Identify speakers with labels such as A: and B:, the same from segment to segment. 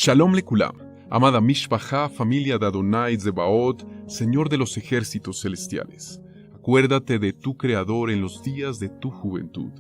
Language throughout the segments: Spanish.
A: Shalom lekulam, amada Mishpachá, familia de Adonai Zebaot, Señor de los ejércitos celestiales. Acuérdate de tu Creador en los días de tu juventud,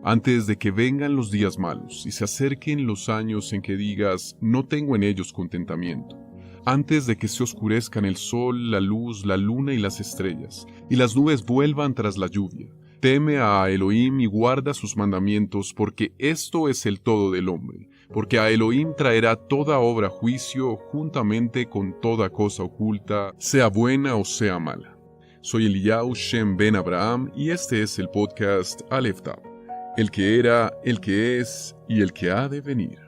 A: antes de que vengan los días malos y se acerquen los años en que digas, no tengo en ellos contentamiento. Antes de que se oscurezcan el sol, la luz, la luna y las estrellas, y las nubes vuelvan tras la lluvia. Teme a Elohim y guarda sus mandamientos, porque esto es el todo del hombre. Porque a Elohim traerá toda obra a juicio, juntamente con toda cosa oculta, sea buena o sea mala. Soy Eliyahu Shem Ben Abraham, y este es el podcast Aleph Tav, el que era, el que es y el que ha de venir.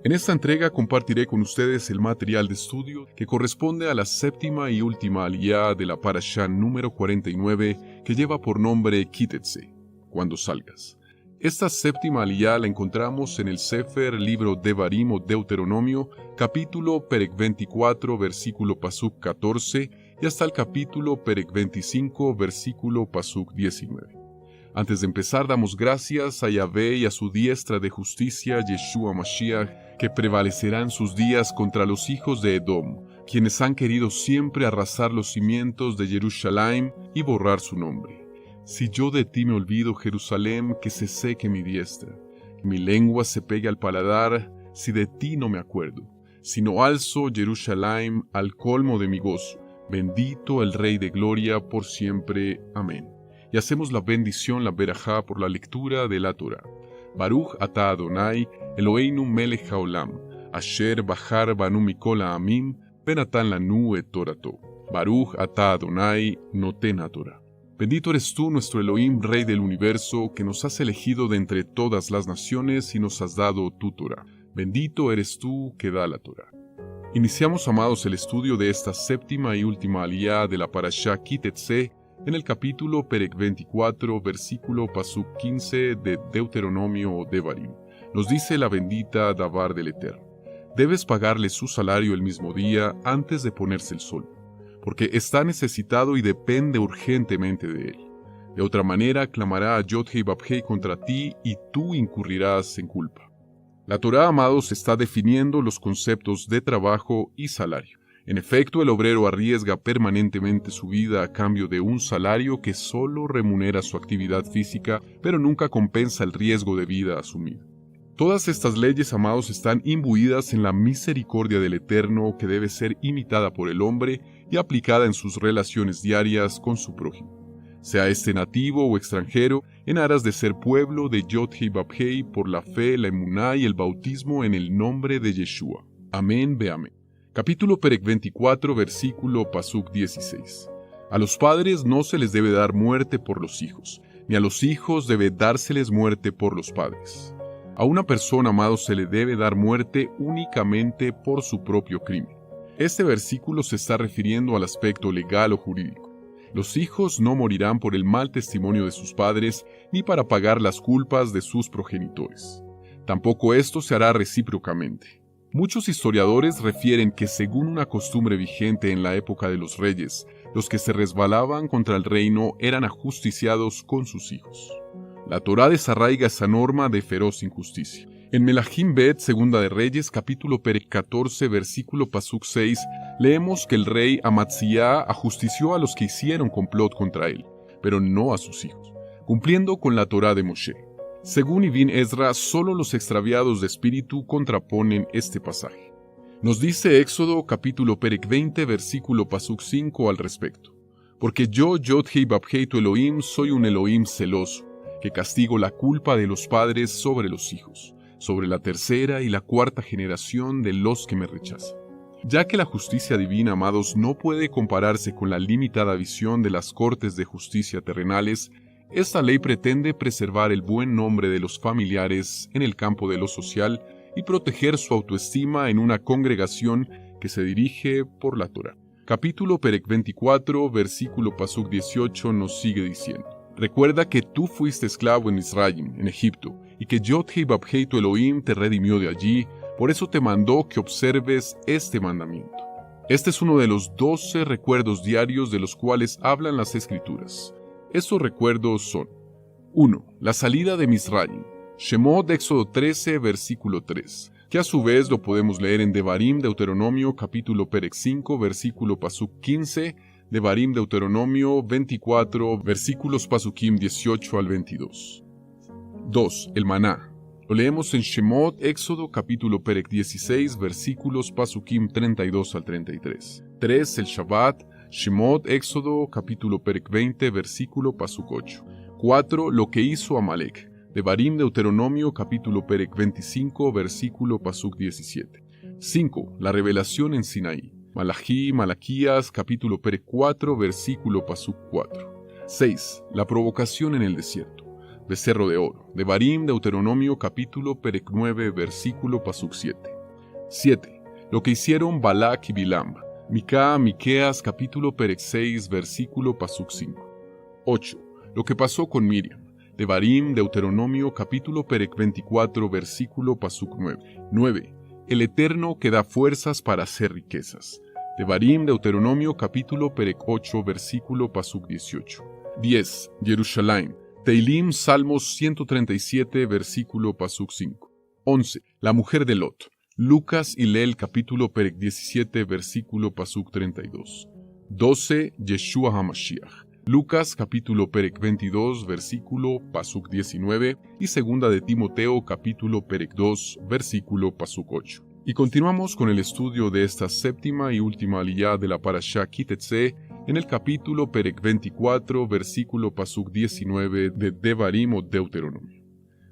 A: En esta entrega compartiré con ustedes el material de estudio que corresponde a la séptima y última aliyá de la parashá número 49, que lleva por nombre Kitetse, cuando salgas. Esta séptima aliyá la encontramos en el Sefer, libro Devarim o Deuteronomio, capítulo Perek 24, versículo Pasuk 14, y hasta el capítulo Perek 25, versículo Pasuk 19. Antes de empezar, damos gracias a Yahvé y a su diestra de justicia, Yeshua Mashiach, que prevalecerán sus días contra los hijos de Edom, quienes han querido siempre arrasar los cimientos de Jerusalén y borrar su nombre. Si yo de ti me olvido, Jerusalén, que se seque mi diestra, que mi lengua se pegue al paladar, si de ti no me acuerdo. Si no alzo Jerusalén al colmo de mi gozo, bendito el Rey de Gloria por siempre. Amén. Y hacemos la bendición, la berajá, por la lectura de la Torah. Baruch ata Adonai, Eloheinu melech haolam, asher bahar banu mikol ha'amim, venatan lanu et torato. Baruch ata Adonai, noten Torah. Bendito eres tú, nuestro Elohim, Rey del universo, que nos has elegido de entre todas las naciones y nos has dado tu Torah. Bendito eres tú, que da la Torah. Iniciamos, amados, el estudio de esta séptima y última aliyá de la parashá Kitetse, en el capítulo Perek 24, versículo Pasuk 15 de Deuteronomio o Devarim. Nos dice la bendita Davar del Eterno: debes pagarle su salario el mismo día antes de ponerse el sol, porque está necesitado y depende urgentemente de él. De otra manera clamará a Yod-Hei Vab-Hei contra ti y tú incurrirás en culpa. La Torá, amados, está definiendo los conceptos de trabajo y salario. En efecto, el obrero arriesga permanentemente su vida a cambio de un salario que solo remunera su actividad física, pero nunca compensa el riesgo de vida asumido. Todas estas leyes, amados, están imbuidas en la misericordia del Eterno, que debe ser imitada por el hombre y aplicada en sus relaciones diarias con su prójimo, sea este nativo o extranjero, en aras de ser pueblo de Yod-Hei Vab-Hei por la fe, la emuná y el bautismo en el nombre de Yeshua. Amén ve amén. Capítulo Perek 24, versículo Pasuk 16. A los padres no se les debe dar muerte por los hijos, ni a los hijos debe dárseles muerte por los padres. A una persona, amado, se le debe dar muerte únicamente por su propio crimen. Este versículo se está refiriendo al aspecto legal o jurídico. Los hijos no morirán por el mal testimonio de sus padres, ni para pagar las culpas de sus progenitores. Tampoco esto se hará recíprocamente. Muchos historiadores refieren que, según una costumbre vigente en la época de los reyes, los que se resbalaban contra el reino eran ajusticiados con sus hijos. La Torá desarraiga esa norma de feroz injusticia. En Melahim Bet, segunda de Reyes, capítulo Perek 14, versículo Pasuk 6, leemos que el rey Amatzia ajustició a los que hicieron complot contra él, pero no a sus hijos, cumpliendo con la Torá de Moshe. Según Ibn Ezra, solo los extraviados de espíritu contraponen este pasaje. Nos dice Éxodo, capítulo Perek 20, versículo Pasuk 5 al respecto: porque yo, Yod-Hei Vab-Hei tu Elohim, soy un Elohim celoso, que castigo la culpa de los padres sobre los hijos, sobre la tercera y la cuarta generación de los que me rechazan. Ya que la justicia divina, amados, no puede compararse con la limitada visión de las cortes de justicia terrenales, esta ley pretende preservar el buen nombre de los familiares en el campo de lo social y proteger su autoestima en una congregación que se dirige por la Torá. Capítulo Perek 24, versículo Pasuk 18 nos sigue diciendo: recuerda que tú fuiste esclavo en Israel, en Egipto, y que Yod-Hei Vab-Hei tu Elohim te redimió de allí, por eso te mandó que observes este mandamiento. Este es uno de los 12 recuerdos diarios de los cuales hablan las Escrituras. Estos recuerdos son: 1. La salida de Misraim. Shemot, Éxodo 13, versículo 3. que a su vez lo podemos leer en Devarim, Deuteronomio, capítulo Perec 5, versículo Pasuk 15, Devarim, Deuteronomio 24, versículos Pasukim 18 al 22. 2. El maná. Lo leemos en Shemot, Éxodo, capítulo Perec 16, versículos Pasukim 32 al 33. 3. El Shabbat. Shemot, Éxodo, capítulo Perec 20, versículo Pasuk 8. 4. Lo que hizo Amalek. Devarim, Deuteronomio, capítulo Perec 25, versículo Pasuk 17. 5. La revelación en Sinaí. Malaquías, capítulo Perec 4, versículo Pasuk 4. 6. La provocación en el desierto. Becerro de oro. Devarim, Deuteronomio, capítulo Perec 9, versículo Pasuk 7. 7. Lo que hicieron Balak y Bilam. Miqueas, capítulo Perec 6, versículo Pasuk 5. 8. Lo que pasó con Miriam. Devarim, Deuteronomio, capítulo Perec 24, versículo Pasuk 9. 9. El Eterno que da fuerzas para hacer riquezas. Devarim, Deuteronomio, capítulo Perec 8, versículo Pasuk 18. 10. Jerusalén. Teilim, Salmos 137, versículo Pasuk 5. 11. La mujer de Lot. Lucas y Leel, capítulo Perec 17, versículo Pasuk 32. 12. Yeshua HaMashiach. Lucas, capítulo Perec 22, versículo Pasuk 19, y segunda de Timoteo, capítulo Perec 2, versículo Pasuk 8. Y continuamos con el estudio de esta séptima y última aliyá de la Parashá Ki Tetzé en el capítulo Perec 24, versículo Pasuk 19 de Devarim o Deuteronomio.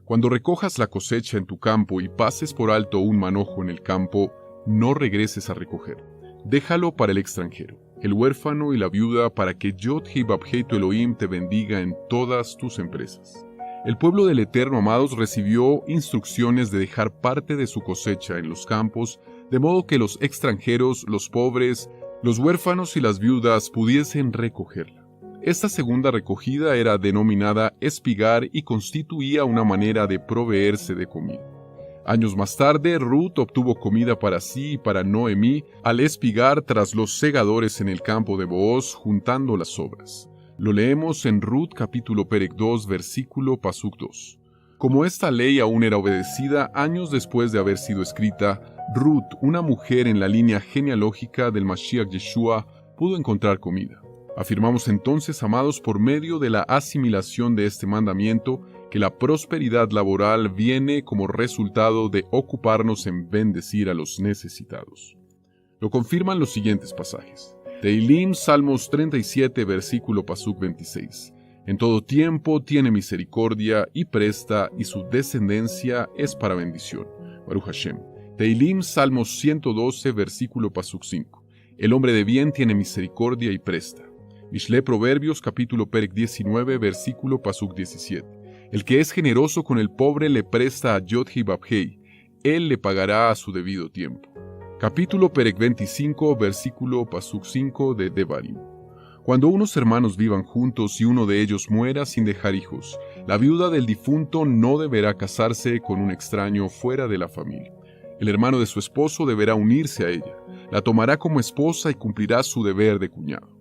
A: Cuando recojas la cosecha en tu campo y pases por alto un manojo en el campo, no regreses a recoger. Déjalo para el extranjero, el huérfano y la viuda, para que Yod-Heh-Vavhei tu Elohim te bendiga en todas tus empresas. El pueblo del Eterno, amados, recibió instrucciones de dejar parte de su cosecha en los campos, de modo que los extranjeros, los pobres, los huérfanos y las viudas pudiesen recogerla. Esta segunda recogida era denominada espigar y constituía una manera de proveerse de comida. Años más tarde, Ruth obtuvo comida para sí y para Noemí al espigar tras los segadores en el campo de Booz, juntando las sobras. Lo leemos en Ruth capítulo Perec 2, versículo Pasuk 2. Como esta ley aún era obedecida años después de haber sido escrita, Ruth, una mujer en la línea genealógica del Mashiach Yeshua, pudo encontrar comida. Afirmamos entonces, amados, por medio de la asimilación de este mandamiento, que la prosperidad laboral viene como resultado de ocuparnos en bendecir a los necesitados. Lo confirman los siguientes pasajes. Teilim, Salmos 37, versículo Pasuk 26. En todo tiempo tiene misericordia y presta, y su descendencia es para bendición. Baruch Hashem. Teilim, Salmos 112, versículo Pasuk 5. El hombre de bien tiene misericordia y presta. Mishle Proverbios, capítulo Perec 19, versículo Pasuk 17. El que es generoso con el pobre le presta a Yod-Heh-Vavhei. Él le pagará a su debido tiempo. Capítulo Perec 25, versículo Pasuk 5 de Devarim. Cuando unos hermanos vivan juntos y uno de ellos muera sin dejar hijos, la viuda del difunto no deberá casarse con un extraño fuera de la familia. El hermano de su esposo deberá unirse a ella, la tomará como esposa y cumplirá su deber de cuñado.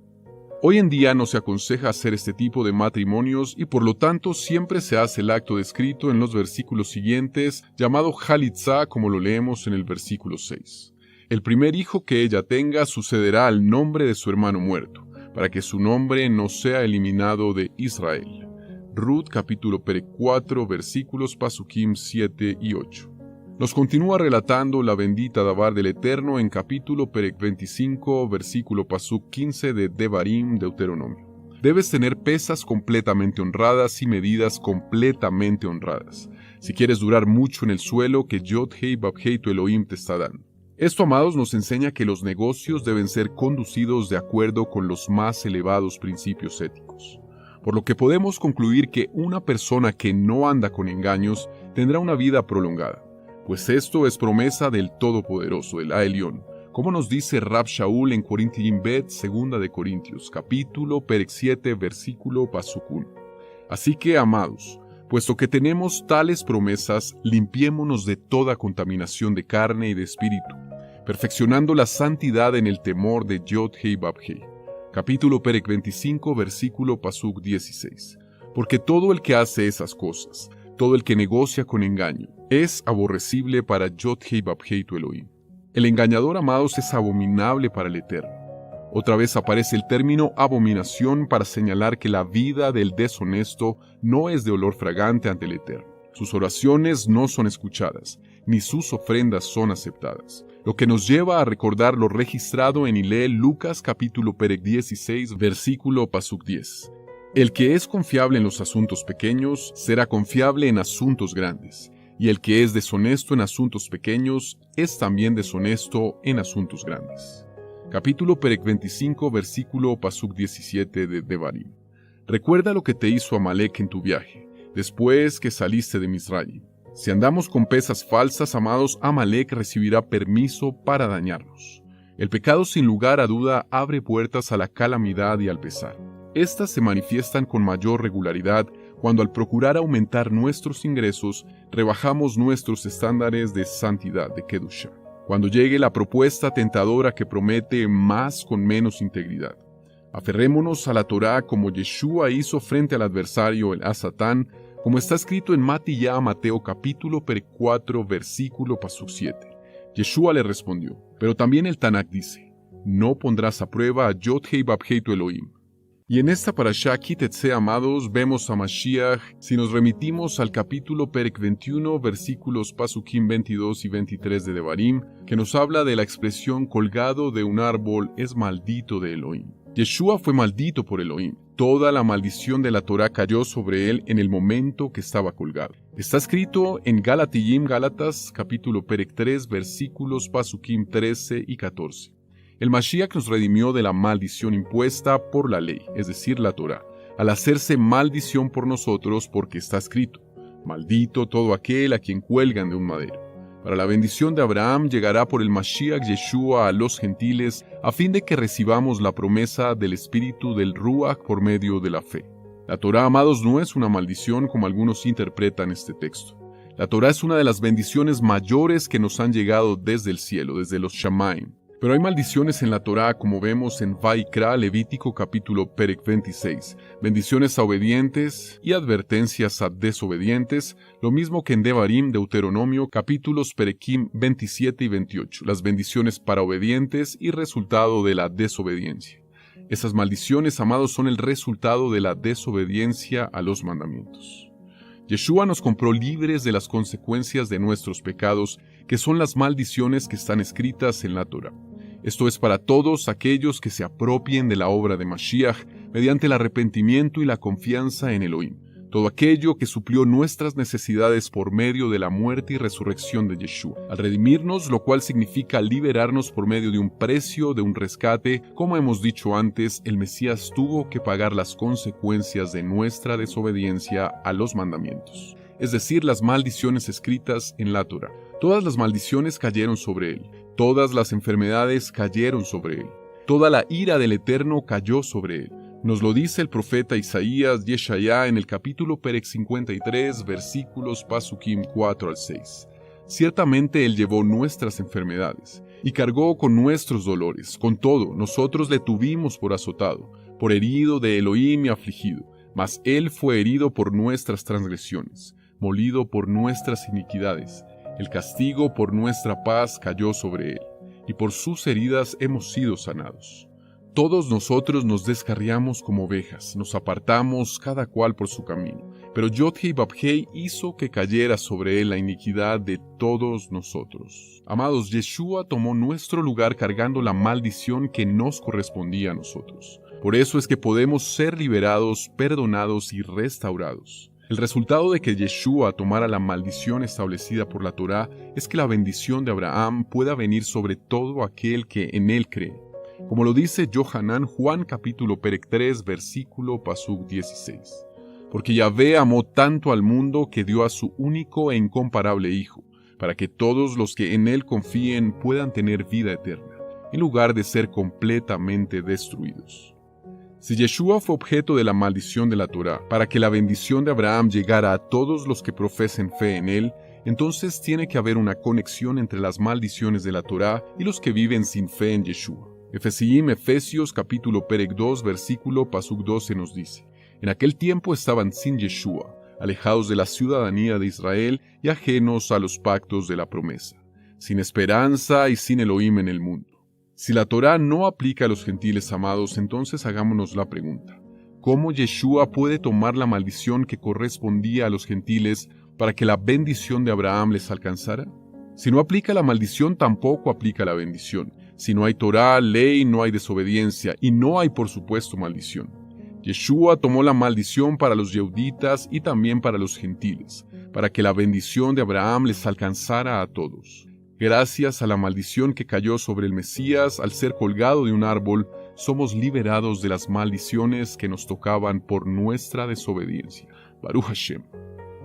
A: Hoy en día no se aconseja hacer este tipo de matrimonios y por lo tanto siempre se hace el acto descrito en los versículos siguientes, llamado Halitzá, como lo leemos en el versículo 6. El primer hijo que ella tenga sucederá al nombre de su hermano muerto, para que su nombre no sea eliminado de Israel. Ruth capítulo Perec 4, versículos Pasukim 7 y 8. Nos continúa relatando la bendita Dabar del Eterno en capítulo Perec 25, versículo Pasuk 15 de Devarim, Deuteronomio. Debes tener pesas completamente honradas y medidas completamente honradas, si quieres durar mucho en el suelo que Yod-Heh-Vavhei tu Elohim te está dando. Esto, amados, nos enseña que los negocios deben ser conducidos de acuerdo con los más elevados principios éticos. Por lo que podemos concluir que una persona que no anda con engaños tendrá una vida prolongada. Pues esto es promesa del Todopoderoso, el Aelión, como nos dice Rab Shaul en Corintiim Bet, 2 de Corintios, capítulo Perec 7, versículo Pasuk 1. Así que, amados, puesto que tenemos tales promesas, limpiémonos de toda contaminación de carne y de espíritu, perfeccionando la santidad en el temor de Yod-Heh-Vavhei. Capítulo Perec 25, versículo Pasuk 16. Porque todo el que hace esas cosas, todo el que negocia con engaño, es aborrecible para Yod-Hei Vав-Hei tu Elohim. El engañador, amados, es abominable para el Eterno. Otra vez aparece el término abominación para señalar que la vida del deshonesto no es de olor fragante ante el Eterno. Sus oraciones no son escuchadas, ni sus ofrendas son aceptadas. Lo que nos lleva a recordar lo registrado en Hilel, Lucas capítulo Perek 16, versículo Pasuk 10. El que es confiable en los asuntos pequeños, será confiable en asuntos grandes. Y el que es deshonesto en asuntos pequeños, es también deshonesto en asuntos grandes. Capítulo Perek 25, versículo Pasuk 17 de Devarim. Recuerda lo que te hizo Amalek en tu viaje, después que saliste de Misraim. Si andamos con pesas falsas, amados, Amalek recibirá permiso para dañarnos. El pecado, sin lugar a duda, abre puertas a la calamidad y al pesar. Estas se manifiestan con mayor regularidad cuando, al procurar aumentar nuestros ingresos, rebajamos nuestros estándares de santidad, de Kedusha. Cuando llegue la propuesta tentadora que promete más con menos integridad. Aferrémonos a la Torá como Yeshua hizo frente al adversario, el Satán, como está escrito en Mateo capítulo 4, versículo Pasuk 7. Yeshua le respondió, pero también el Tanakh dice, no pondrás a prueba a Yod-Hei Vав-Hei tu Elohim. Y en esta parashá Kitetse, amados, vemos a Mashiach si nos remitimos al capítulo Perek 21, versículos Pasukim 22 y 23 de Devarim, que nos habla de la expresión colgado de un árbol es maldito de Elohim. Yeshua fue maldito por Elohim. Toda la maldición de la Torá cayó sobre él en el momento que estaba colgado. Está escrito en Gálatas, capítulo Perek 3, versículos Pasukim 13 y 14. El Mashiach nos redimió de la maldición impuesta por la ley, es decir, la Torá, al hacerse maldición por nosotros, porque está escrito, maldito todo aquel a quien cuelgan de un madero. Para la bendición de Abraham llegará por el Mashiach Yeshua a los gentiles, a fin de que recibamos la promesa del espíritu del Ruach por medio de la fe. La Torá, amados, no es una maldición como algunos interpretan este texto. La Torá es una de las bendiciones mayores que nos han llegado desde el cielo, desde los Shamaim. Pero hay maldiciones en la Torá, como vemos en Vaikra, Levítico capítulo Perek 26, bendiciones a obedientes y advertencias a desobedientes, lo mismo que en Devarim, Deuteronomio, capítulos Perekim 27 y 28, las bendiciones para obedientes y resultado de la desobediencia. Esas maldiciones, amados, son el resultado de la desobediencia a los mandamientos. Yeshua nos compró libres de las consecuencias de nuestros pecados, que son las maldiciones que están escritas en la Torá. Esto es para todos aquellos que se apropien de la obra de Mashiach mediante el arrepentimiento y la confianza en Elohim. Todo aquello que suplió nuestras necesidades por medio de la muerte y resurrección de Yeshua, al redimirnos, lo cual significa liberarnos por medio de un precio, de un rescate. Como hemos dicho antes, el Mesías tuvo que pagar las consecuencias de nuestra desobediencia a los mandamientos, es decir, las maldiciones escritas en la Torá. Todas las maldiciones cayeron sobre él, todas las enfermedades cayeron sobre él, toda la ira del Eterno cayó sobre él. Nos lo dice el profeta Isaías Yeshayá en el capítulo Perek 53, versículos Pasukim 4 al 6. Ciertamente él llevó nuestras enfermedades y cargó con nuestros dolores. Con todo, nosotros le tuvimos por azotado, por herido de Elohim y afligido. Mas él fue herido por nuestras transgresiones, molido por nuestras iniquidades. El castigo por nuestra paz cayó sobre él, y por sus heridas hemos sido sanados. Todos nosotros nos descarriamos como ovejas, nos apartamos cada cual por su camino, pero Yod-Hei Vав-Hei hizo que cayera sobre él la iniquidad de todos nosotros. Amados, Yeshua tomó nuestro lugar cargando la maldición que nos correspondía a nosotros. Por eso es que podemos ser liberados, perdonados y restaurados. El resultado de que Yeshua tomara la maldición establecida por la Torá es que la bendición de Abraham pueda venir sobre todo aquel que en él cree. Como lo dice Yohanan, Juan capítulo Perek 3, versículo Pasuk 16. Porque Yahvé amó tanto al mundo que dio a su único e incomparable Hijo, para que todos los que en él confíen puedan tener vida eterna, en lugar de ser completamente destruidos. Si Yeshua fue objeto de la maldición de la Torá, para que la bendición de Abraham llegara a todos los que profesen fe en él, entonces tiene que haber una conexión entre las maldiciones de la Torá y los que viven sin fe en Yeshua. Efesios capítulo Perek 2, versículo Pasuk 12 nos dice, en aquel tiempo estaban sin Yeshua, alejados de la ciudadanía de Israel y ajenos a los pactos de la promesa, sin esperanza y sin Elohim en el mundo. Si la Torá no aplica a los gentiles, amados, entonces hagámonos la pregunta: ¿cómo Yeshua puede tomar la maldición que correspondía a los gentiles para que la bendición de Abraham les alcanzara? Si no aplica la maldición, tampoco aplica la bendición. Si no hay Torá, ley, no hay desobediencia, y no hay, por supuesto, maldición. Yeshua tomó la maldición para los yehuditas y también para los gentiles, para que la bendición de Abraham les alcanzara a todos. Gracias a la maldición que cayó sobre el Mesías al ser colgado de un árbol, somos liberados de las maldiciones que nos tocaban por nuestra desobediencia. Baruch Hashem.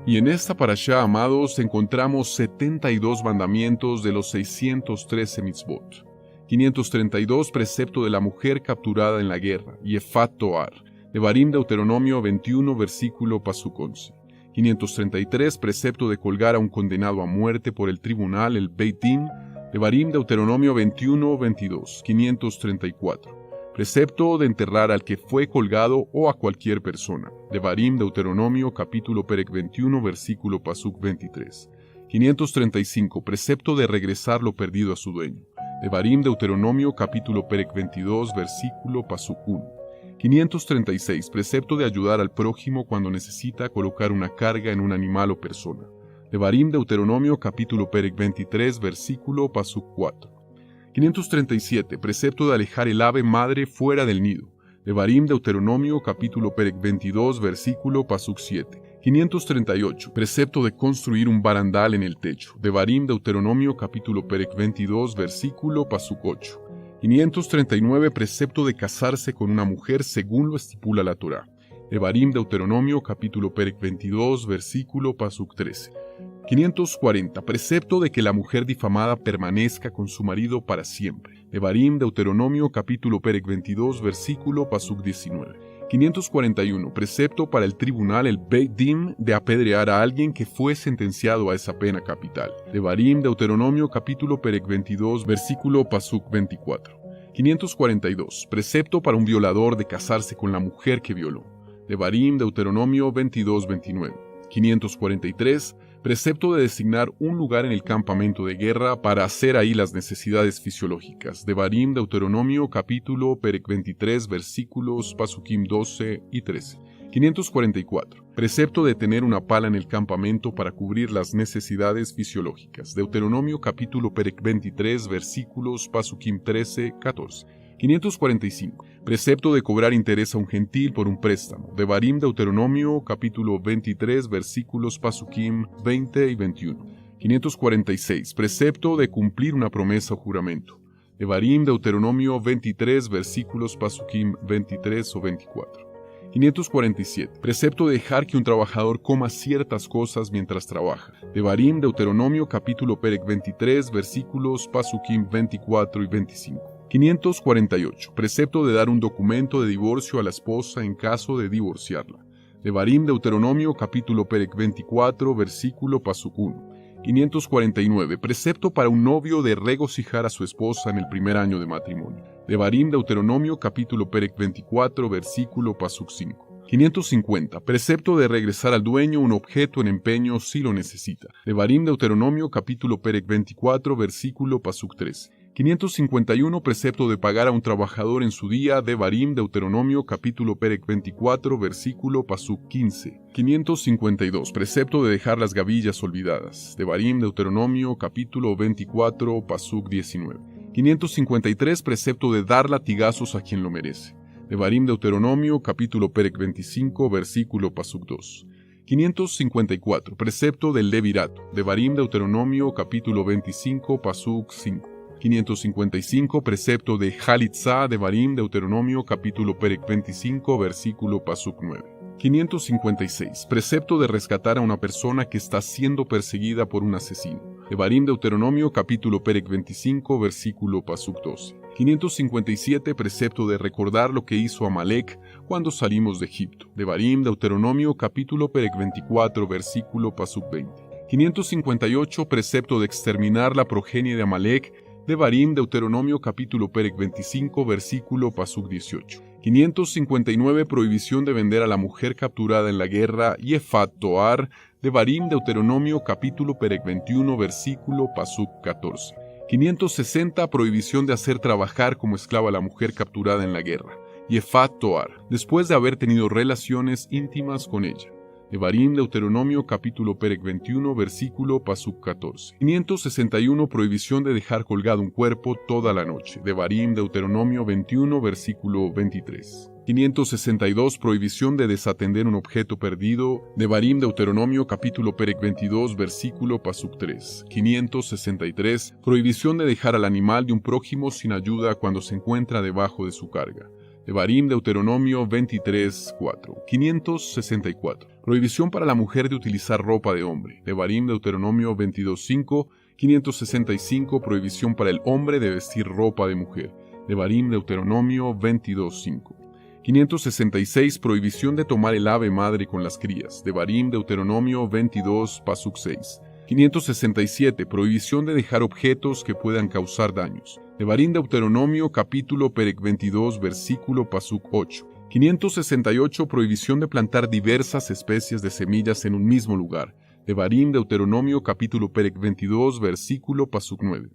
A: Y en esta parashá, amados, encontramos 72 mandamientos de los 613 mitzvot. 532 precepto de la mujer capturada en la guerra, Yefat Toar. Devarim Deuteronomio 21, versículo pasuk 11. 533 precepto de colgar a un condenado a muerte por el tribunal, el Beit Din. Devarim Deuteronomio 21, 22. 534. Precepto de enterrar al que fue colgado o a cualquier persona. Devarim Deuteronomio capítulo Perek 21, versículo pasuk 23. 535. Precepto de regresar lo perdido a su dueño. Devarim Deuteronomio capítulo Perek 22, versículo pasuk 1. 536. Precepto de ayudar al prójimo cuando necesita colocar una carga en un animal o persona. Devarim Deuteronomio capítulo Perek 23, versículo pasuk 4. 537. Precepto de alejar el ave madre fuera del nido. Devarim Deuteronomio capítulo Perek 22, versículo pasuk 7. 538. Precepto de construir un barandal en el techo. Devarim Deuteronomio capítulo Perek 22, versículo pasuk 8. 539. Precepto de casarse con una mujer según lo estipula la Torá. Devarim Deuteronomio capítulo Perek 22, versículo pasuk 13. 540. Precepto de que la mujer difamada permanezca con su marido para siempre. Devarim Deuteronomio capítulo Perek 22, versículo pasuk 19. 541. Precepto para el tribunal, el Beit Din, de apedrear a alguien que fue sentenciado a esa pena capital. Devarim Deuteronomio capítulo Perek 22, versículo pasuk 24. 542. Precepto para un violador de casarse con la mujer que violó. Devarim Deuteronomio 22, 29. 543. Precepto de designar un lugar en el campamento de guerra para hacer ahí las necesidades fisiológicas. Devarim Deuteronomio capítulo Perek 23, versículos pasukim 12 y 13. 544. Precepto de tener una pala en el campamento para cubrir las necesidades fisiológicas. Deuteronomio capítulo Perek 23, versículos pasukim 13, 14. 545. Precepto de cobrar interés a un gentil por un préstamo. Devarim Deuteronomio capítulo 23, versículos pasukim 20 y 21. 546. Precepto de cumplir una promesa o juramento. Devarim Deuteronomio 23, versículos pasukim 23 o 24. 547. Precepto de dejar que un trabajador coma ciertas cosas mientras trabaja. Devarim Deuteronomio capítulo Perek 23, versículos pasukim 24 y 25. 548. Precepto de dar un documento de divorcio a la esposa en caso de divorciarla. Devarim Deuteronomio capítulo Perek 24, versículo pasuk 1. 549. Precepto para un novio de regocijar a su esposa en el primer año de matrimonio. Devarim Deuteronomio capítulo Perek 24, versículo pasuk 5. 550. Precepto de regresar al dueño un objeto en empeño si lo necesita. Devarim Deuteronomio capítulo Perek 24, versículo pasuk 3. 551. Precepto de pagar a un trabajador en su día. Devarim Deuteronomio capítulo Perek 24, versículo pasuk 15. 552. Precepto de dejar las gavillas olvidadas. Devarim Deuteronomio capítulo 24, pasuk 19. 553. Precepto de dar latigazos a quien lo merece. Devarim Deuteronomio capítulo Perek 25, versículo pasuk 2. 554. Precepto del levirato. Devarim Deuteronomio capítulo 25, pasuk 5. 555. Precepto de Jalitzá. Devarim Deuteronomio capítulo Perek 25, versículo pasuk 9. 556. Precepto de rescatar a una persona que está siendo perseguida por un asesino. Devarim Deuteronomio capítulo Perek 25, versículo pasuk 12. 557. Precepto de recordar lo que hizo Amalek cuando salimos de Egipto. Devarim Deuteronomio capítulo Perek 24, versículo pasuk 20. 558. Precepto de exterminar la progenie de Amalek. Devarim Deuteronomio capítulo Perek 25, versículo pasuk 18. 559. Prohibición de vender a la mujer capturada en la guerra y Efat Toar. Devarim, Deuteronomio, capítulo Perec 21, versículo Pasuk 14. 560. Prohibición de hacer trabajar como esclava a la mujer capturada en la guerra y Efat Toar, después de haber tenido relaciones íntimas con ella. Devarim, Deuteronomio, capítulo Perec 21, versículo Pasuk 14. 561. Prohibición de dejar colgado un cuerpo toda la noche. Devarim, Deuteronomio 21, versículo 23. 562. Prohibición de desatender un objeto perdido. Devarim, Deuteronomio, capítulo Perec 22, versículo Pasuk 3. 563. Prohibición de dejar al animal de un prójimo sin ayuda cuando se encuentra debajo de su carga. Devarim, Deuteronomio 23, 4. 564. Prohibición para la mujer de utilizar ropa de hombre. Devarim, Deuteronomio 22, 5. 565. Prohibición para el hombre de vestir ropa de mujer. Devarim, Deuteronomio 22, 5. 566. Prohibición de tomar el ave madre con las crías. Devarim, Deuteronomio 22, Pasuk 6. 567. Prohibición de dejar objetos que puedan causar daños. Devarim, Deuteronomio, capítulo Perec 22, versículo Pasuk 8. 568. Prohibición de plantar diversas especies de semillas en un mismo lugar. Devarim, Deuteronomio, capítulo Perec 22, versículo Pasuk 9.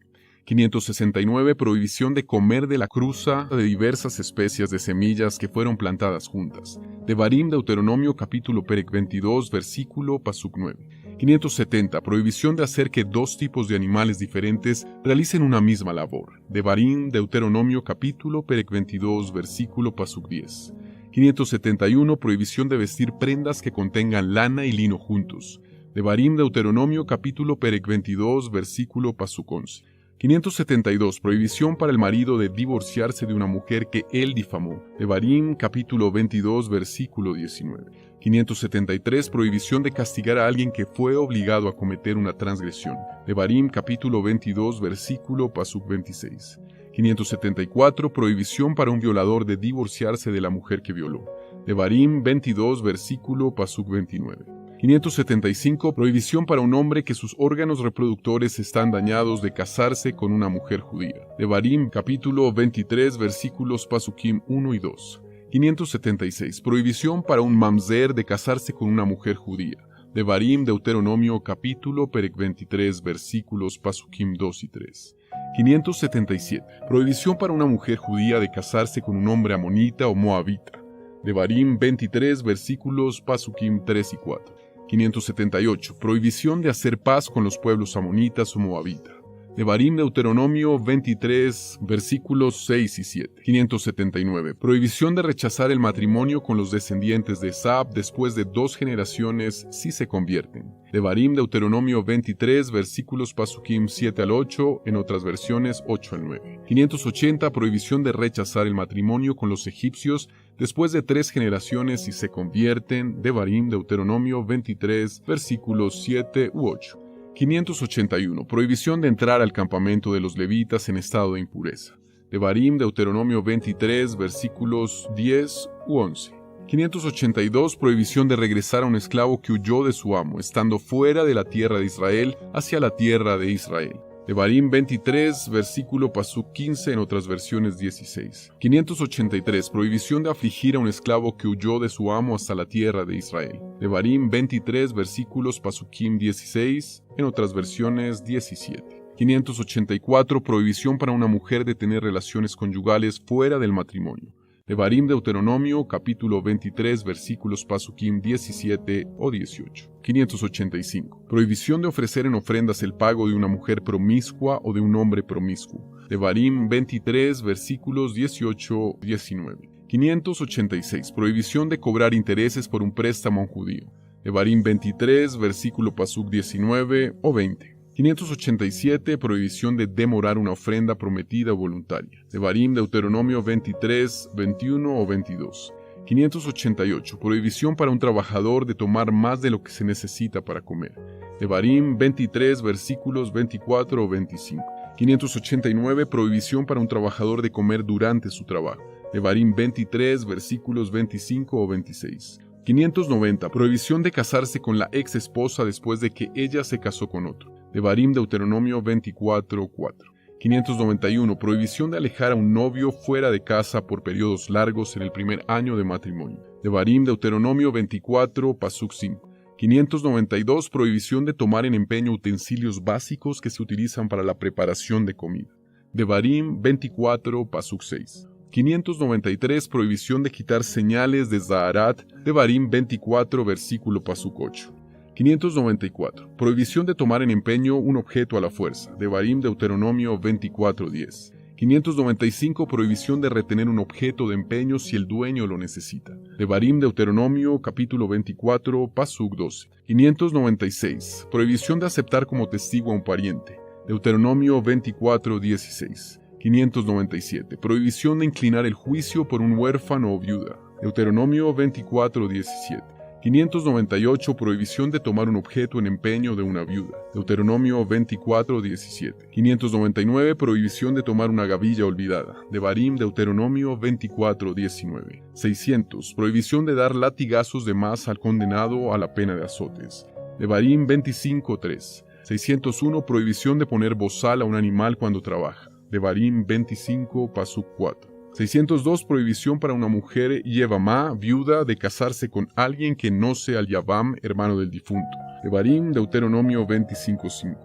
A: 569. Prohibición de comer de la cruza de diversas especies de semillas que fueron plantadas juntas. Devarim, Deuteronomio, capítulo Perec 22, versículo Pasuk 9. 570. Prohibición de hacer que dos tipos de animales diferentes realicen una misma labor. Devarim, Deuteronomio, capítulo Perec 22, versículo Pasuk 10. 571. Prohibición de vestir prendas que contengan lana y lino juntos. Devarim, Deuteronomio, capítulo Perec 22, versículo Pasuk 11. 572. Prohibición para el marido de divorciarse de una mujer que él difamó. Devarim, capítulo 22, versículo 19. 573. Prohibición de castigar a alguien que fue obligado a cometer una transgresión. Devarim, capítulo 22, versículo Pasuk 26. 574. Prohibición para un violador de divorciarse de la mujer que violó. Devarim 22, versículo Pasuk 29. 575. Prohibición para un hombre que sus órganos reproductores están dañados de casarse con una mujer judía. Devarim, capítulo 23, versículos Pasukim 1 y 2. 576. Prohibición para un mamzer de casarse con una mujer judía. Devarim, Deuteronomio, capítulo Perec 23, versículos Pasukim 2 y 3. 577. Prohibición para una mujer judía de casarse con un hombre amonita o moabita. Devarim 23, versículos Pasukim 3 y 4. 578. Prohibición de hacer paz con los pueblos amonitas o moabita. Devarim, Deuteronomio 23, versículos 6 y 7. 579. Prohibición de rechazar el matrimonio con los descendientes de Esab después de 2 generaciones si se convierten. Devarim, Deuteronomio 23, versículos Pasukim 7 al 8, en otras versiones 8 al 9. 580. Prohibición de rechazar el matrimonio con los egipcios después de 3 generaciones si se convierten. Devarim, Deuteronomio 23, versículos 7 u 8. 581. Prohibición de entrar al campamento de los levitas en estado de impureza. Devarim, Deuteronomio 23, versículos 10 u 11. 582. Prohibición de regresar a un esclavo que huyó de su amo, estando fuera de la tierra de Israel, hacia la tierra de Israel. Devarim 23, versículo Pasuk 15, en otras versiones 16. 583. Prohibición de afligir a un esclavo que huyó de su amo hasta la tierra de Israel. Devarim 23, versículos Pasukim 16, en otras versiones 17. 584. Prohibición para una mujer de tener relaciones conyugales fuera del matrimonio. Devarim, Deuteronomio, capítulo 23, versículos Pasukim 17 o 18. 585. Prohibición de ofrecer en ofrendas el pago de una mujer promiscua o de un hombre promiscuo. Devarim 23, versículos 18-19. 586. Prohibición de cobrar intereses por un préstamo a un judío. Devarim 23, versículo Pasuk 19 o 20. 587. Prohibición de demorar una ofrenda prometida o voluntaria. Devarim, Deuteronomio 23, 21 o 22. 588. Prohibición para un trabajador de tomar más de lo que se necesita para comer. Devarim 23, versículos 24 o 25. 589. Prohibición para un trabajador de comer durante su trabajo. Devarim 23, versículos 25 o 26. 590. Prohibición de casarse con la ex esposa después de que ella se casó con otro. Devarim, Deuteronomio 24, 4. 591. Prohibición de alejar a un novio fuera de casa por periodos largos en el primer año de matrimonio. Devarim, Deuteronomio 24, Pasuk 5. 592. Prohibición de tomar en empeño utensilios básicos que se utilizan para la preparación de comida. Devarim 24, Pasuk 6. 593. Prohibición de quitar señales de Zaharat. Devarim 24, versículo Pasuk 8. 594. Prohibición de tomar en empeño un objeto a la fuerza. Devarim, Deuteronomio 24:10. 595. Prohibición de retener un objeto de empeño si el dueño lo necesita. Devarim, Deuteronomio capítulo 24, Pasuk 12. 596. Prohibición de aceptar como testigo a un pariente. Deuteronomio 24:16. 597. Prohibición de inclinar el juicio por un huérfano o viuda. Deuteronomio 24:17. 598. Prohibición de tomar un objeto en empeño de una viuda. Deuteronomio 24:17. 599. Prohibición de tomar una gavilla olvidada. Devarim, Deuteronomio 24:19. 600. Prohibición de dar latigazos de más al condenado a la pena de azotes. Devarim 25:3. 601. Prohibición de poner bozal a un animal cuando trabaja. Devarim 25, Pasuk 4. 602. Prohibición para una mujer yevamá, viuda, de casarse con alguien que no sea el yavam, hermano del difunto. Devarim, Deuteronomio 25:5.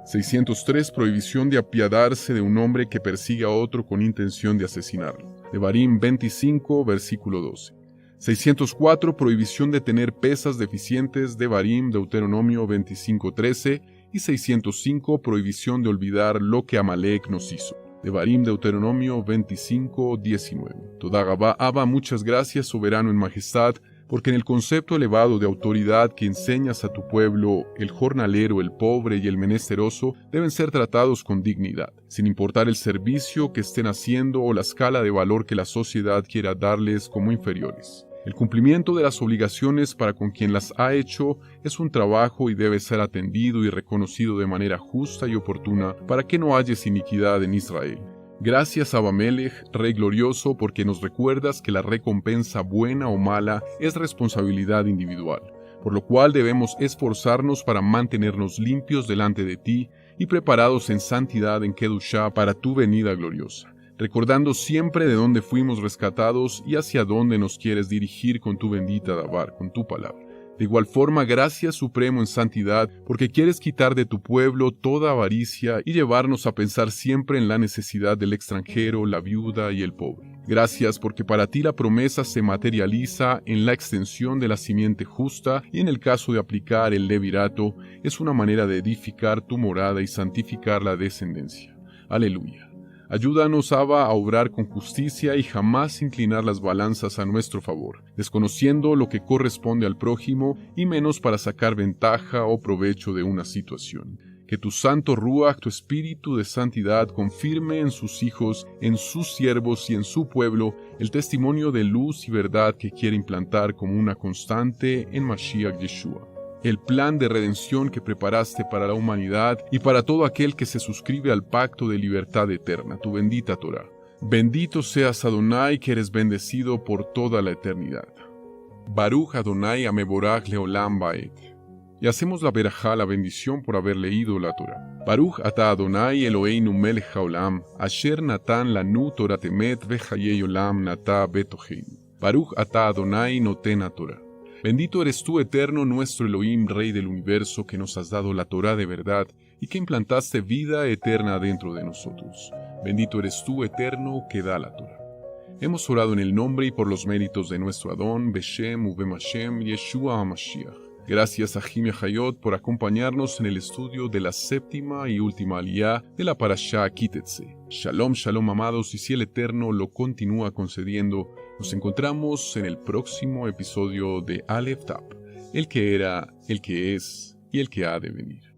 A: 603. Prohibición de apiadarse de un hombre que persigue a otro con intención de asesinarlo. Devarim 25, versículo 12. 604. Prohibición de tener pesas deficientes. Devarim, Deuteronomio 25:13. Y 605. Prohibición de olvidar lo que Amalek nos hizo. Devarim, Deuteronomio 25:19. Toda Gabá Abba, muchas gracias, soberano en majestad, porque en el concepto elevado de autoridad que enseñas a tu pueblo, el jornalero, el pobre y el menesteroso deben ser tratados con dignidad, sin importar el servicio que estén haciendo o la escala de valor que la sociedad quiera darles como inferiores. El cumplimiento de las obligaciones para con quien las ha hecho es un trabajo y debe ser atendido y reconocido de manera justa y oportuna para que no haya iniquidad en Israel. Gracias, Abamelech, Rey glorioso, porque nos recuerdas que la recompensa buena o mala es responsabilidad individual, por lo cual debemos esforzarnos para mantenernos limpios delante de ti y preparados en santidad en Kedushá para tu venida gloriosa, recordando siempre de dónde fuimos rescatados y hacia dónde nos quieres dirigir con tu bendita Dabar, con tu palabra. De igual forma, gracias supremo en santidad, porque quieres quitar de tu pueblo toda avaricia y llevarnos a pensar siempre en la necesidad del extranjero, la viuda y el pobre. Gracias porque para ti la promesa se materializa en la extensión de la simiente justa y en el caso de aplicar el levirato, es una manera de edificar tu morada y santificar la descendencia. Aleluya. Ayúdanos, Abba, a obrar con justicia y jamás inclinar las balanzas a nuestro favor, desconociendo lo que corresponde al prójimo y menos para sacar ventaja o provecho de una situación. Que tu santo Ruach, tu espíritu de santidad, confirme en sus hijos, en sus siervos y en su pueblo el testimonio de luz y verdad que quiere implantar como una constante en Mashiach Yeshua. El plan de redención que preparaste para la humanidad y para todo aquel que se suscribe al pacto de libertad eterna, tu bendita Torah. Bendito seas Adonai, que eres bendecido por toda la eternidad. Baruch Adonai Ameborach Leolam Baed. Y hacemos la berajá, la bendición por haber leído la Torah. Baruch ata Adonai Eloheinu melech haolam, asher natan lanu Torah temet vechayei olam nata betoheinu. Baruch ata Adonai noten Torah. Bendito eres tú, eterno, nuestro Elohim, Rey del universo, que nos has dado la Torá de verdad y que implantaste vida eterna dentro de nosotros. Bendito eres tú, eterno, que da la Torá. Hemos orado en el nombre y por los méritos de nuestro Adón, Beshem Ubem Hashem, Yeshua HaMashiach. Gracias a Jimmy Hayot por acompañarnos en el estudio de la séptima y última aliyá de la Parashá Kitetse. Shalom, shalom, amados, y si el Eterno lo continúa concediendo, nos encontramos en el próximo episodio de Aleph Tap, el que era, el que es y el que ha de venir.